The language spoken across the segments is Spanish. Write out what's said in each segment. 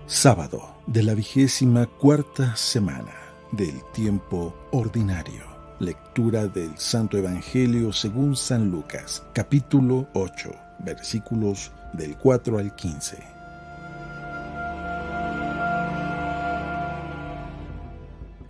Sábado de la 24ª semana del tiempo ordinario. Lectura del Santo Evangelio según San Lucas, capítulo 8, versículos del 4 al 15.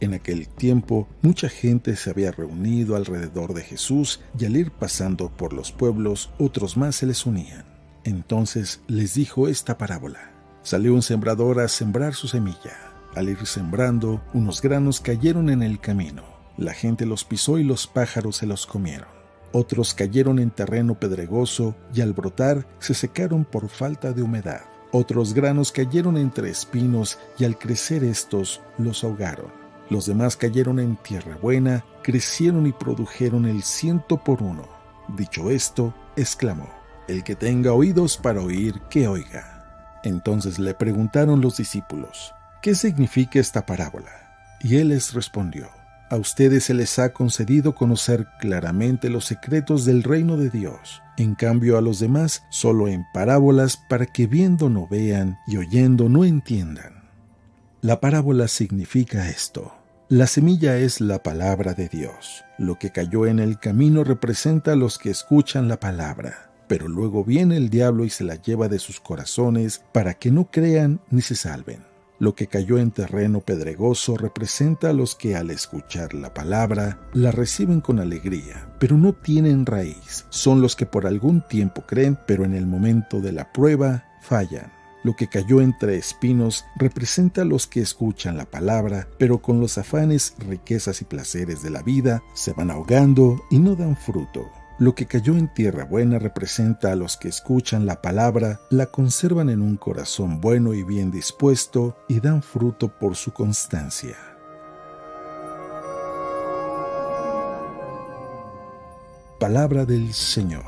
En aquel tiempo, mucha gente se había reunido alrededor de Jesús y al ir pasando por los pueblos, otros más se les unían. Entonces les dijo esta parábola. Salió un sembrador a sembrar su semilla. Al ir sembrando, unos granos cayeron en el camino. La gente los pisó y los pájaros se los comieron. Otros cayeron en terreno pedregoso y al brotar se secaron por falta de humedad. Otros granos cayeron entre espinos y al crecer estos los ahogaron. Los demás cayeron en tierra buena, crecieron y produjeron el 100 por 1. Dicho esto, exclamó: El que tenga oídos para oír, que oiga. Entonces le preguntaron los discípulos: ¿Qué significa esta parábola? Y él les respondió: A ustedes se les ha concedido conocer claramente los secretos del reino de Dios. En cambio a los demás, solo en parábolas, para que viendo no vean y oyendo no entiendan. La parábola significa esto. La semilla es la palabra de Dios. Lo que cayó en el camino representa a los que escuchan la palabra. Pero luego viene el diablo y se la lleva de sus corazones para que no crean ni se salven. Lo que cayó en terreno pedregoso representa a los que al escuchar la palabra la reciben con alegría, pero no tienen raíz. Son los que por algún tiempo creen, pero en el momento de la prueba fallan. Lo que cayó entre espinos representa a los que escuchan la palabra, pero con los afanes, riquezas y placeres de la vida se van ahogando y no dan fruto. Lo que cayó en tierra buena representa a los que escuchan la palabra, la conservan en un corazón bueno y bien dispuesto y dan fruto por su constancia. Palabra del Señor.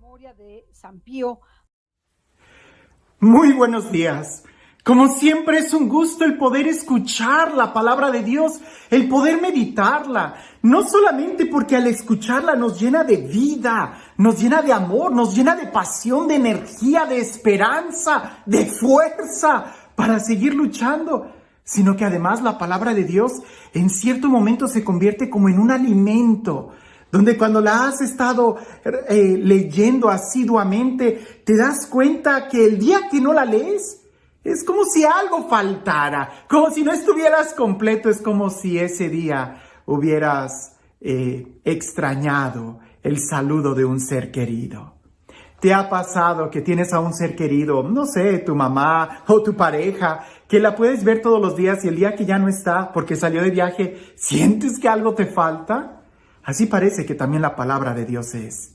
Memoria de San Pío. Muy buenos días. Como siempre es un gusto el poder escuchar la palabra de Dios, el poder meditarla, no solamente porque al escucharla nos llena de vida, nos llena de amor, nos llena de pasión, de energía, de esperanza, de fuerza para seguir luchando, sino que además la palabra de Dios en cierto momento se convierte como en un alimento, donde cuando la has estado leyendo asiduamente, te das cuenta que el día que no la lees, es como si algo faltara, como si no estuvieras completo, es como si ese día hubieras extrañado el saludo de un ser querido. ¿Te ha pasado que tienes a un ser querido, no sé, tu mamá o tu pareja, que la puedes ver todos los días y el día que ya no está porque salió de viaje, sientes que algo te falta? Así parece que también la palabra de Dios es.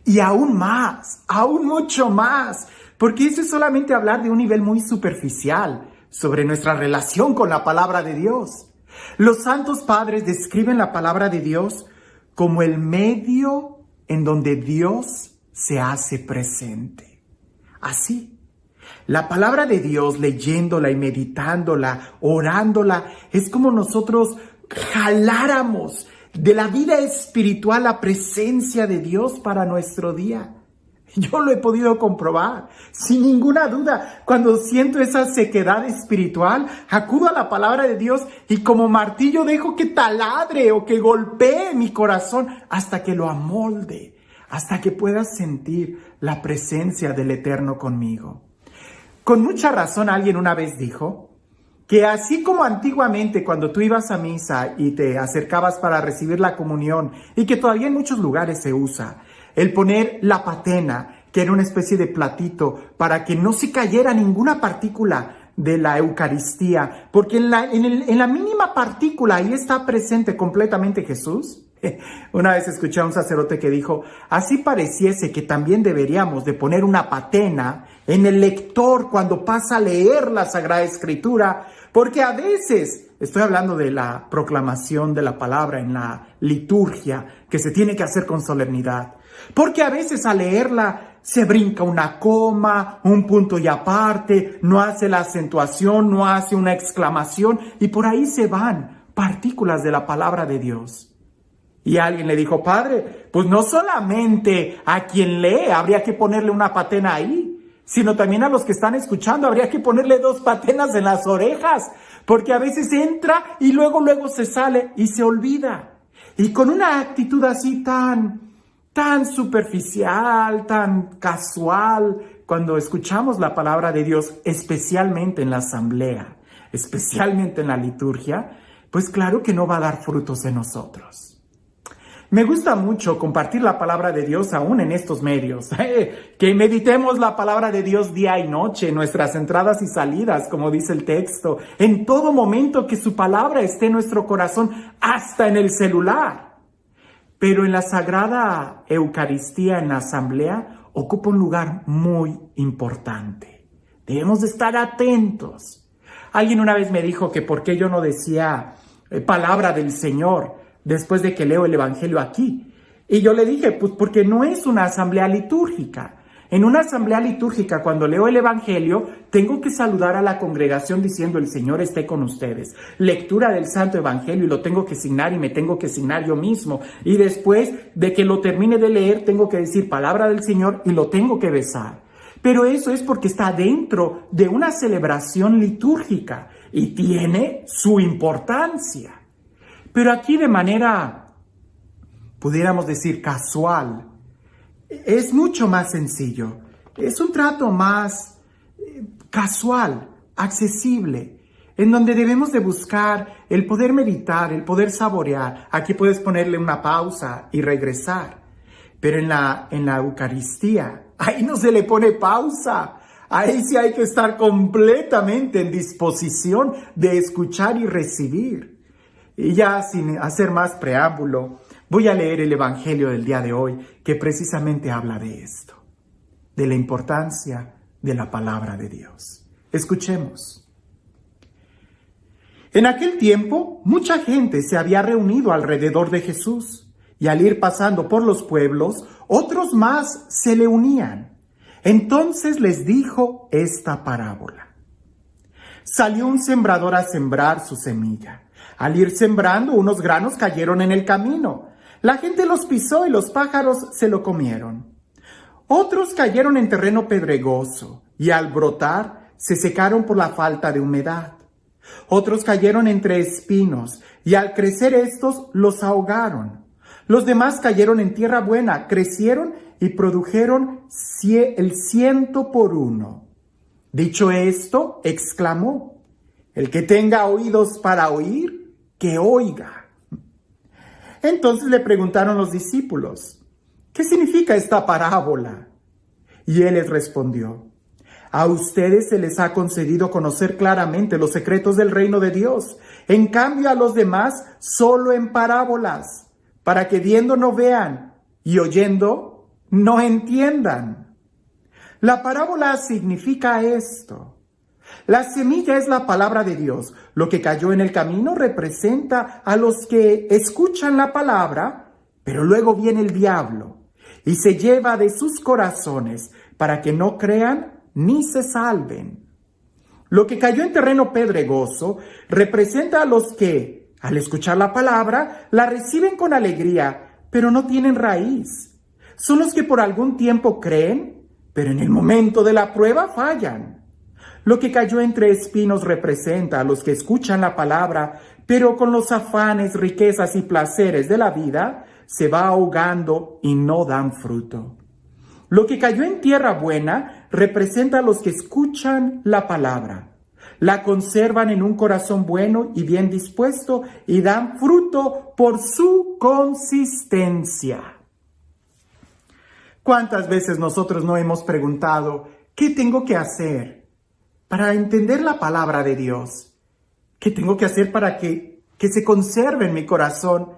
Y aún más, aún mucho más, porque eso es solamente hablar de un nivel muy superficial sobre nuestra relación con la palabra de Dios. Los santos padres describen la palabra de Dios como el medio en donde Dios se hace presente. Así, la palabra de Dios, leyéndola y meditándola, orándola, es como nosotros jaláramos de la vida espiritual la presencia de Dios para nuestro día. Yo lo he podido comprobar, sin ninguna duda. Cuando siento esa sequedad espiritual, acudo a la palabra de Dios y como martillo dejo que taladre o que golpee mi corazón hasta que lo amolde, hasta que pueda sentir la presencia del Eterno conmigo. Con mucha razón alguien una vez dijo que así como antiguamente cuando tú ibas a misa y te acercabas para recibir la comunión, y que todavía en muchos lugares se usa, el poner la patena, que era una especie de platito, para que no se cayera ninguna partícula de la Eucaristía, porque en la mínima partícula ahí está presente completamente Jesús. Una vez escuché a un sacerdote que dijo: así pareciese que también deberíamos de poner una patena en el lector cuando pasa a leer la Sagrada Escritura, porque a veces, estoy hablando de la proclamación de la palabra en la liturgia, que se tiene que hacer con solemnidad, porque a veces al leerla se brinca una coma, un punto y aparte, no hace la acentuación, no hace una exclamación, y por ahí se van partículas de la palabra de Dios. Y alguien le dijo, padre, pues no solamente a quien lee habría que ponerle una patena ahí, sino también a los que están escuchando habría que ponerle 2 patenas en las orejas, porque a veces entra y luego se sale y se olvida. Y con una actitud así tan superficial, tan casual, cuando escuchamos la palabra de Dios, especialmente en la asamblea, especialmente en la liturgia, pues claro que no va a dar frutos en nosotros. Me gusta mucho compartir la palabra de Dios aún en estos medios, que meditemos la palabra de Dios día y noche, en nuestras entradas y salidas, como dice el texto, en todo momento que su palabra esté en nuestro corazón, hasta en el celular. Pero en la Sagrada Eucaristía, en la asamblea, ocupa un lugar muy importante. Debemos de estar atentos. Alguien una vez me dijo que por qué yo no decía palabra del Señor después de que leo el Evangelio aquí. Y yo le dije, pues porque no es una asamblea litúrgica. En una asamblea litúrgica, cuando leo el Evangelio, tengo que saludar a la congregación diciendo, el Señor esté con ustedes. Lectura del Santo Evangelio y lo tengo que signar y me tengo que signar yo mismo. Y después de que lo termine de leer, tengo que decir palabra del Señor y lo tengo que besar. Pero eso es porque está dentro de una celebración litúrgica y tiene su importancia. Pero aquí de manera, pudiéramos decir, casual, es mucho más sencillo. Es un trato más casual, accesible, en donde debemos de buscar el poder meditar, el poder saborear. Aquí puedes ponerle una pausa y regresar. Pero en la Eucaristía, ahí no se le pone pausa. Ahí sí hay que estar completamente en disposición de escuchar y recibir. Y ya sin hacer más preámbulo, voy a leer el Evangelio del día de hoy, que precisamente habla de esto, de la importancia de la palabra de Dios. Escuchemos. En aquel tiempo, mucha gente se había reunido alrededor de Jesús, y al ir pasando por los pueblos, otros más se le unían. Entonces les dijo esta parábola. Salió un sembrador a sembrar su semilla. Al ir sembrando, unos granos cayeron en el camino. La gente los pisó y los pájaros se lo comieron. Otros cayeron en terreno pedregoso y al brotar se secaron por la falta de humedad. Otros cayeron entre espinos y al crecer estos los ahogaron. Los demás cayeron en tierra buena, crecieron y produjeron el 100 por 1. Dicho esto, exclamó: el que tenga oídos para oír, que oiga. Entonces le preguntaron los discípulos: ¿qué significa esta parábola? Y él les respondió: a ustedes se les ha concedido conocer claramente los secretos del reino de Dios. En cambio a los demás solo en parábolas, para que viendo no vean y oyendo no entiendan. La parábola significa esto. La semilla es la palabra de Dios. Lo que cayó en el camino representa a los que escuchan la palabra, pero luego viene el diablo y se lleva de sus corazones para que no crean ni se salven. Lo que cayó en terreno pedregoso representa a los que, al escuchar la palabra, la reciben con alegría, pero no tienen raíz. Son los que por algún tiempo creen, pero en el momento de la prueba fallan. Lo que cayó entre espinos representa a los que escuchan la palabra, pero con los afanes, riquezas y placeres de la vida, se va ahogando y no dan fruto. Lo que cayó en tierra buena representa a los que escuchan la palabra, la conservan en un corazón bueno y bien dispuesto y dan fruto por su consistencia. ¿Cuántas veces nosotros no hemos preguntado, ¿qué tengo que hacer para entender la palabra de Dios? ¿Qué tengo que hacer para que se conserve en mi corazón?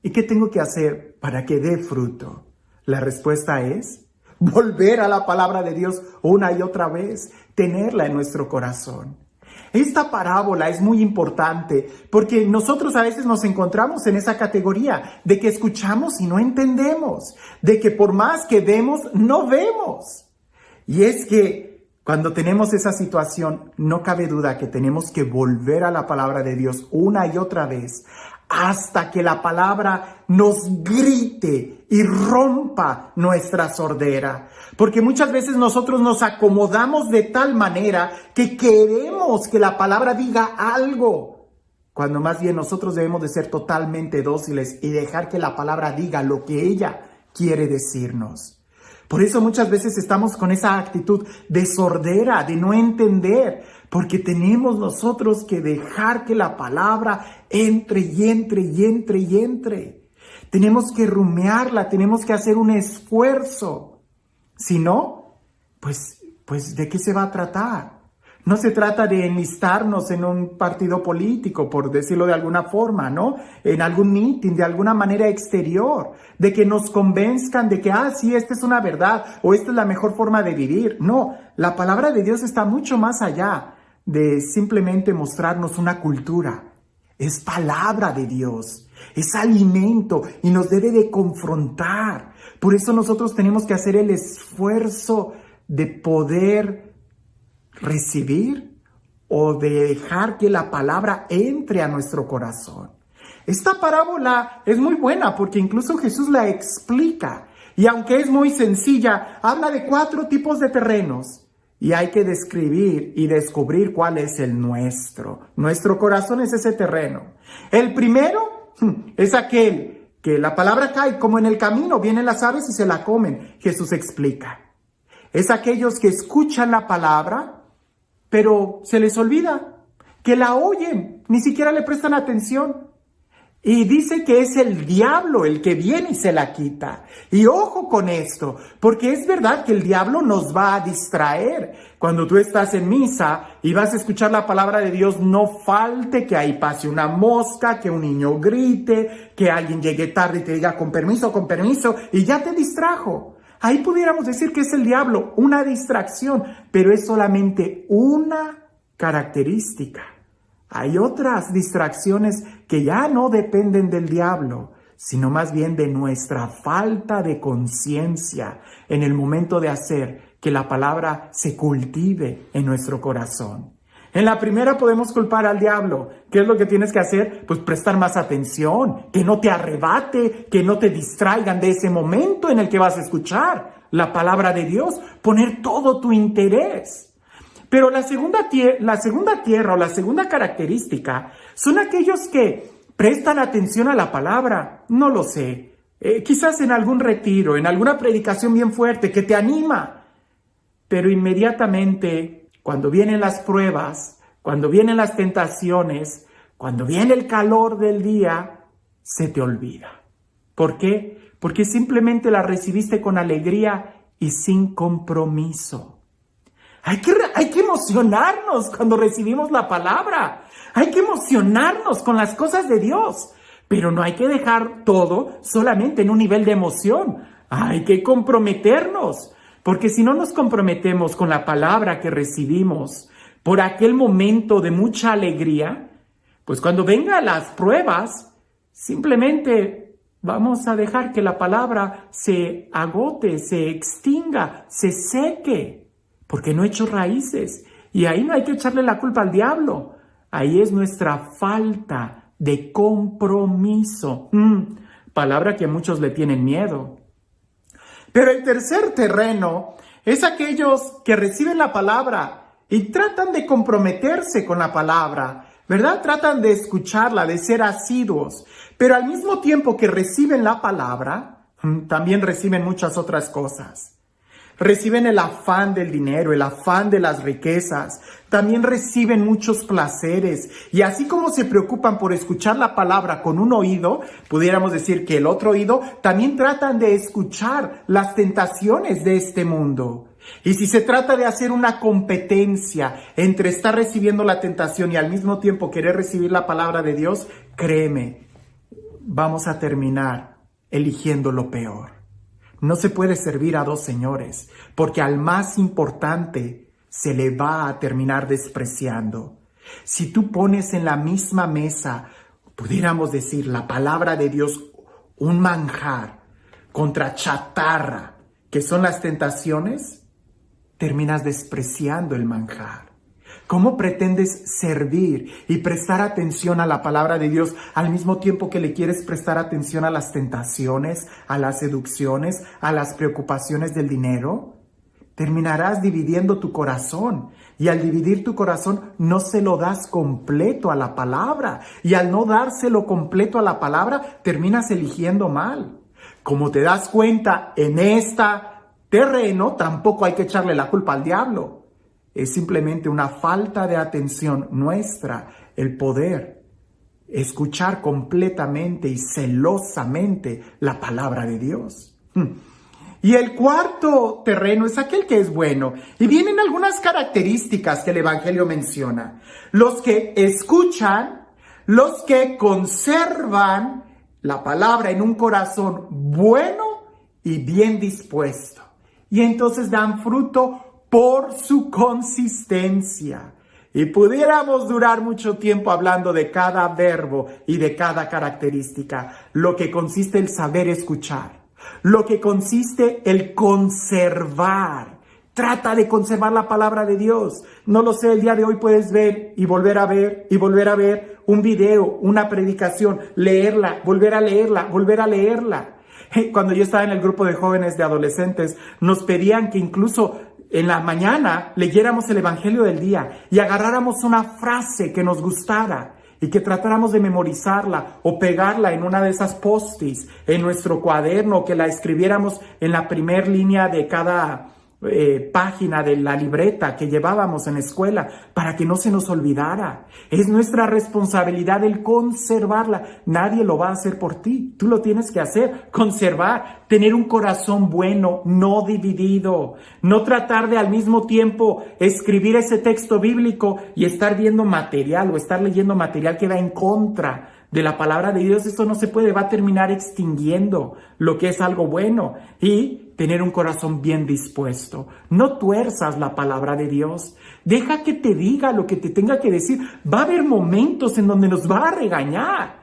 ¿Y qué tengo que hacer para que dé fruto? La respuesta es volver a la palabra de Dios una y otra vez, tenerla en nuestro corazón. Esta parábola es muy importante porque nosotros a veces nos encontramos en esa categoría de que escuchamos y no entendemos, de que por más que vemos, no vemos. Y es que cuando tenemos esa situación, no cabe duda que tenemos que volver a la palabra de Dios una y otra vez hasta que la palabra nos grite y rompa nuestra sordera. Porque muchas veces nosotros nos acomodamos de tal manera que queremos que la palabra diga algo, cuando más bien nosotros debemos de ser totalmente dóciles y dejar que la palabra diga lo que ella quiere decirnos. Por eso muchas veces estamos con esa actitud de sordera, de no entender, porque tenemos nosotros que dejar que la palabra entre y entre y entre y entre. Tenemos que rumiarla, tenemos que hacer un esfuerzo. Si no, pues ¿de qué se va a tratar? No se trata de enlistarnos en un partido político, por decirlo de alguna forma, ¿no? En algún meeting, de alguna manera exterior, de que nos convenzcan de que, sí, esta es una verdad o esta es la mejor forma de vivir. No, la palabra de Dios está mucho más allá de simplemente mostrarnos una cultura. Es palabra de Dios, es alimento y nos debe de confrontar. Por eso nosotros tenemos que hacer el esfuerzo de poder recibir o de dejar que la palabra entre a nuestro corazón. Esta parábola es muy buena porque incluso Jesús la explica, y aunque es muy sencilla, habla de 4 tipos de terrenos y hay que describir y descubrir cuál es el nuestro. Nuestro corazón es ese terreno. El primero es aquel que la palabra cae como en el camino, vienen las aves y se la comen. Jesús explica. Es aquellos que escuchan la palabra, pero se les olvida, que la oyen, ni siquiera le prestan atención. Y dice que es el diablo el que viene y se la quita. Y ojo con esto, porque es verdad que el diablo nos va a distraer. Cuando tú estás en misa y vas a escuchar la palabra de Dios, no falte que ahí pase una mosca, que un niño grite, que alguien llegue tarde y te diga con permiso, y ya te distrajo. Ahí pudiéramos decir que es el diablo, una distracción, pero es solamente una característica. Hay otras distracciones que ya no dependen del diablo, sino más bien de nuestra falta de conciencia en el momento de hacer que la palabra se cultive en nuestro corazón. En la primera podemos culpar al diablo. ¿Qué es lo que tienes que hacer? Pues prestar más atención, que no te arrebate, que no te distraigan de ese momento en el que vas a escuchar la palabra de Dios, poner todo tu interés. Pero la segunda tierra o la segunda característica son aquellos que prestan atención a la palabra, no lo sé, quizás en algún retiro, en alguna predicación bien fuerte que te anima, pero inmediatamente cuando vienen las pruebas, cuando vienen las tentaciones, cuando viene el calor del día, se te olvida. ¿Por qué? Porque simplemente la recibiste con alegría y sin compromiso. Hay que emocionarnos cuando recibimos la palabra. Hay que emocionarnos con las cosas de Dios. Pero no hay que dejar todo solamente en un nivel de emoción. Hay que comprometernos. Porque si no nos comprometemos con la palabra que recibimos por aquel momento de mucha alegría, pues cuando vengan las pruebas, simplemente vamos a dejar que la palabra se agote, se extinga, se seque, porque no ha hecho raíces. Y ahí no hay que echarle la culpa al diablo. Ahí es nuestra falta de compromiso. Palabra que a muchos le tienen miedo. Pero el tercer terreno es aquellos que reciben la palabra y tratan de comprometerse con la palabra, ¿verdad? Tratan de escucharla, de ser asiduos, pero al mismo tiempo que reciben la palabra, también reciben muchas otras cosas. Reciben el afán del dinero, el afán de las riquezas. También reciben muchos placeres. Y así como se preocupan por escuchar la palabra con un oído, pudiéramos decir que el otro oído, también tratan de escuchar las tentaciones de este mundo. Y si se trata de hacer una competencia entre estar recibiendo la tentación y al mismo tiempo querer recibir la palabra de Dios, créeme, vamos a terminar eligiendo lo peor. No se puede servir a 2 señores, porque al más importante se le va a terminar despreciando. Si tú pones en la misma mesa, pudiéramos decir, la palabra de Dios, un manjar, contra chatarra, que son las tentaciones, terminas despreciando el manjar. ¿Cómo pretendes servir y prestar atención a la palabra de Dios al mismo tiempo que le quieres prestar atención a las tentaciones, a las seducciones, a las preocupaciones del dinero? Terminarás dividiendo tu corazón, y al dividir tu corazón no se lo das completo a la palabra, y al no dárselo completo a la palabra terminas eligiendo mal. Como te das cuenta, en este terreno tampoco hay que echarle la culpa al diablo. Es simplemente una falta de atención nuestra el poder escuchar completamente y celosamente la palabra de Dios. Y el cuarto terreno es aquel que es bueno. Y vienen algunas características que el Evangelio menciona. Los que escuchan, los que conservan la palabra en un corazón bueno y bien dispuesto. Y entonces dan fruto por su consistencia. Y pudiéramos durar mucho tiempo hablando de cada verbo y de cada característica. Lo que consiste el saber escuchar. Lo que consiste el conservar. Trata de conservar la palabra de Dios. No lo sé, el día de hoy puedes ver y volver a ver y volver a ver un video, una predicación, leerla, volver a leerla, volver a leerla. Cuando yo estaba en el grupo de jóvenes de adolescentes, nos pedían que incluso en la mañana leyéramos el Evangelio del día y agarráramos una frase que nos gustara y que tratáramos de memorizarla o pegarla en una de esas post-its en nuestro cuaderno, que la escribiéramos en la primer línea de cada página de la libreta que llevábamos en la escuela para que no se nos olvidara. Es nuestra responsabilidad el conservarla. Nadie lo va a hacer por ti. Tú lo tienes que hacer. Conservar, tener un corazón bueno, no dividido. No tratar de al mismo tiempo escribir ese texto bíblico y estar viendo material o estar leyendo material que va en contra de la palabra de Dios. Esto no se puede, va a terminar extinguiendo lo que es algo bueno. Y tener un corazón bien dispuesto. No tuerzas la palabra de Dios. Deja que te diga lo que te tenga que decir. Va a haber momentos en donde nos va a regañar.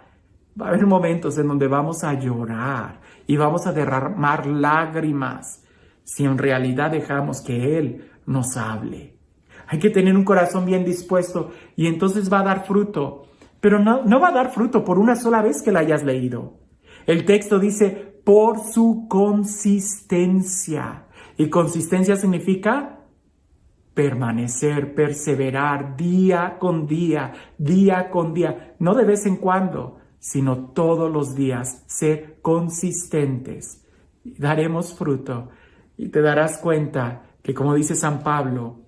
Va a haber momentos en donde vamos a llorar y vamos a derramar lágrimas si en realidad dejamos que Él nos hable. Hay que tener un corazón bien dispuesto y entonces va a dar fruto. Pero no va a dar fruto por una sola vez que la hayas leído. El texto dice, por su consistencia. Y consistencia significa permanecer, perseverar día con día, día con día. No de vez en cuando, sino todos los días. Ser consistentes. Daremos fruto. Y te darás cuenta que, como dice San Pablo,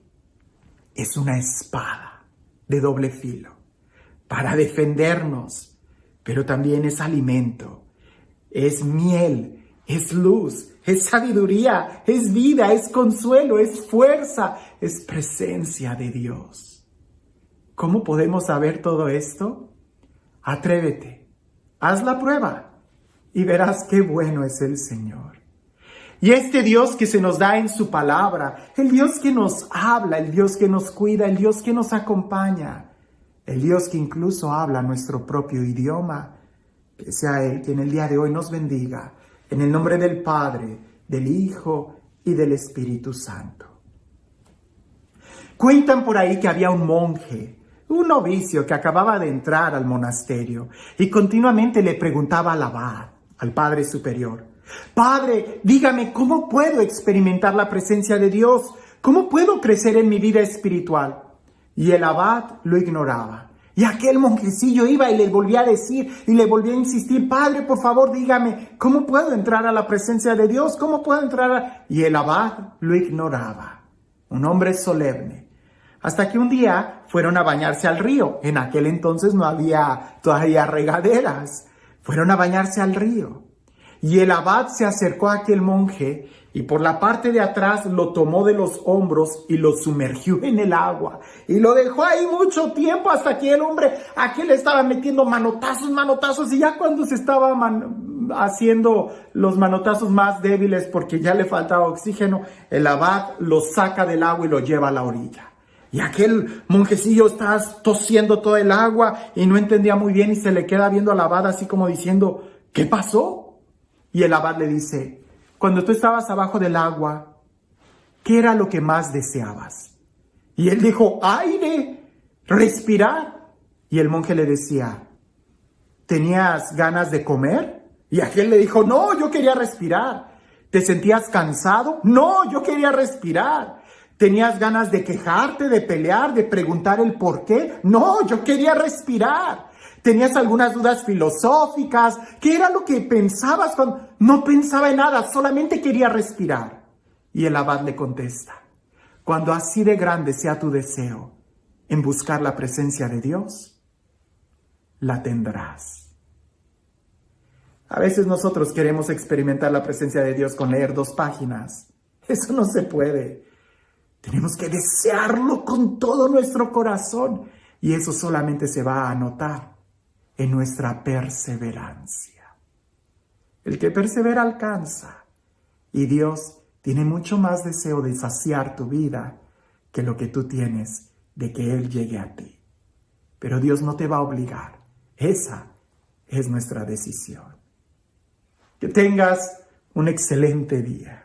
es una espada de doble filo para defendernos, pero también es alimento. Es miel, es luz, es sabiduría, es vida, es consuelo, es fuerza, es presencia de Dios. ¿Cómo podemos saber todo esto? Atrévete, haz la prueba y verás qué bueno es el Señor. Y este Dios que se nos da en su palabra, el Dios que nos habla, el Dios que nos cuida, el Dios que nos acompaña, el Dios que incluso habla nuestro propio idioma, que sea Él quien el día de hoy nos bendiga, en el nombre del Padre, del Hijo y del Espíritu Santo. Cuentan por ahí que había un monje, un novicio que acababa de entrar al monasterio y continuamente le preguntaba al abad, al Padre Superior: Padre, dígame, ¿cómo puedo experimentar la presencia de Dios? ¿Cómo puedo crecer en mi vida espiritual? Y el abad lo ignoraba. Y aquel monjecillo iba y le volvía a decir y le volvía a insistir: Padre, por favor, dígame, ¿cómo puedo entrar a la presencia de Dios? ¿Cómo puedo entrar Y el abad lo ignoraba. Un hombre solemne. Hasta que un día fueron a bañarse al río. En aquel entonces no había todavía regaderas. Fueron a bañarse al río. Y el abad se acercó a aquel monje y por la parte de atrás lo tomó de los hombros y lo sumergió en el agua. Y lo dejó ahí mucho tiempo hasta que el hombre, aquel estaba metiendo manotazos, y ya cuando se estaba haciendo los manotazos más débiles porque ya le faltaba oxígeno, el abad lo saca del agua y lo lleva a la orilla. Y aquel monjecillo está tosiendo todo el agua y no entendía muy bien y se le queda viendo al abad así como diciendo: ¿qué pasó? Y el abad le dice: cuando tú estabas abajo del agua, ¿qué era lo que más deseabas? Y él dijo, aire, respirar. Y el monje le decía, ¿tenías ganas de comer? Y aquel le dijo, no, yo quería respirar. ¿Te sentías cansado? No, yo quería respirar. ¿Tenías ganas de quejarte, de pelear, de preguntar el por qué? No, yo quería respirar. ¿Tenías algunas dudas filosóficas? ¿Qué era lo que pensabas cuando...? No pensaba en nada, solamente quería respirar. Y el abad le contesta, cuando así de grande sea tu deseo en buscar la presencia de Dios, la tendrás. A veces nosotros queremos experimentar la presencia de Dios con leer 2 páginas. Eso no se puede. Tenemos que desearlo con todo nuestro corazón y eso solamente se va a notar en nuestra perseverancia. El que persevera alcanza y Dios tiene mucho más deseo de saciar tu vida que lo que tú tienes de que Él llegue a ti. Pero Dios no te va a obligar. Esa es nuestra decisión. Que tengas un excelente día.